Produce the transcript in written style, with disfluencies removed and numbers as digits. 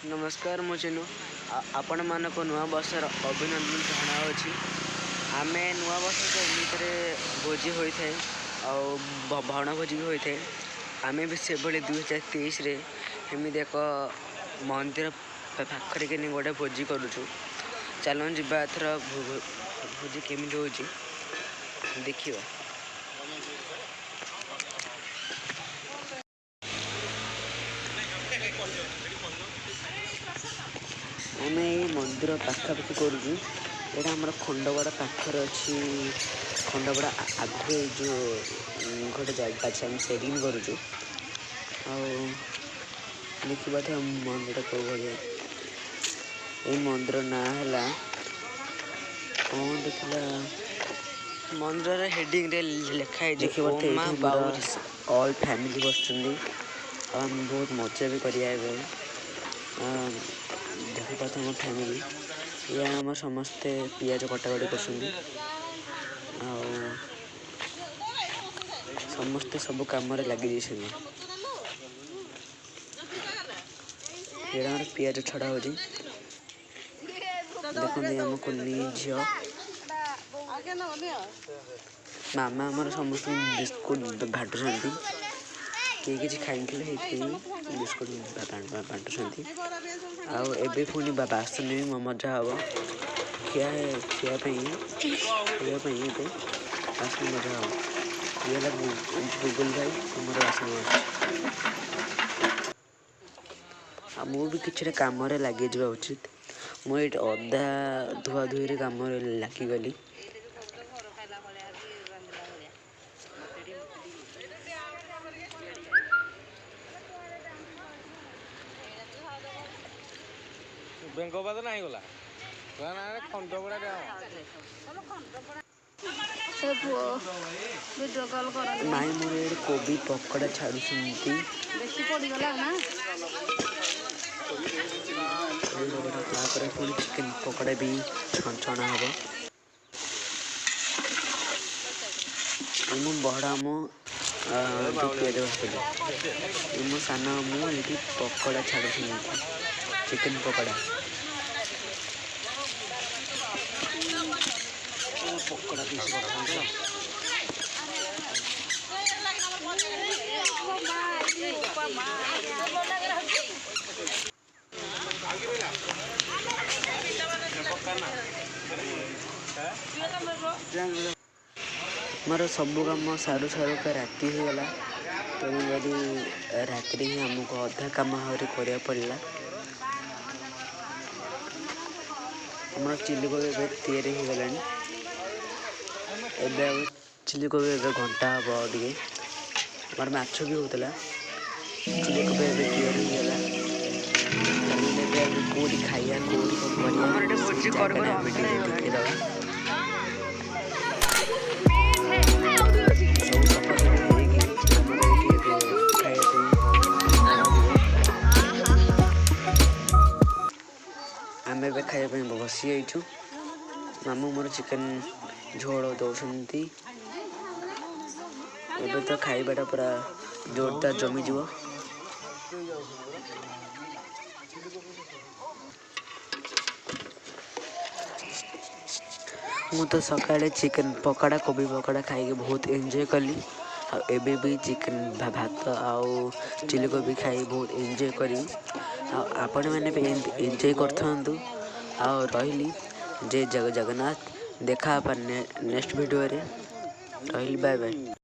नमस्कार मु चिनु आपण मानक नुआ वर्षर अभिनंदन जनावि आम नुआ वर्ष एमती भोजी होता है भवण भोजी भी होता है आम भी से 2023 एमती एक मंदिर पाखरे कि गोटे भोजी करुचु चलन जा एथर भोजी केमी हो देखा आम ये मंदिर पाखापाखि करुचु यहाँ आम खंडगड़ा पाखर अच्छी खंडगड़ा आगे जो गोटे जगह अच्छे आम से करुचु देखा था मंदिर कौ भाया ये मंदिर ना है कौन देखला मंदिर हेडिंग रे लिखाई ऑल फैमिली बस बहुत मजा भी करिया देखि पाते मो फैमिली ये आम समस्ते पियाज कटाकटी कर समस्ते सब कम लगी पियाज छड़ा हो देखते आम कुनी झी मामा आमर समस्त बिस्कुट बांटुं किए कि खाई बिस्कुट बांटुं आबे पुणी बासन भी मजा हम खायापी बासन मजा हम ये गुगुल भाई आमर बासन मुझे कि कम लगे जा उचित मुझे अदा धुआ धुई कम लगिगली बेंगोबा तो नहीं गला खंडगड़ा नाई मोर ये कोबी पकड़ा छाड़ू पुणी चिकेन पकड़ा भी छणा हम मु बड़ा मो पियाज भाजली मो सान मुझे पकड़ा छाड़ू चिकेन पकड़ा पकड़ा पीस मोर सब कम सारू सारू का राति होगला तेणुकरी राति ही आमको अधा कम आहरी करा पड़ा आम चिली कोबी तैयारी हो गला चिली कोबी घंटा हम टे मोर माछ भी होता चिली कोबी तैयारी होगला कौटी खाइया देखा आम ए खायापी बसी जाइछु मामू मोर चिकेन झोल दौरान एबे तो खाइबाटा पूरा जोरदार जमीज मु तो सकाळे चिकेन पकड़ा कोबी पकड़ा खाई बहुत एंजॉय कली एबे भी चिकेन भात आउ चिली कोबी खाई बहुत एंजॉय करी आपण मैंने भी एंजॉय करथांतु आउ रहिली जय जगन्नाथ देखा नेक्स्ट वीडियो रे रहिली बाय बाय।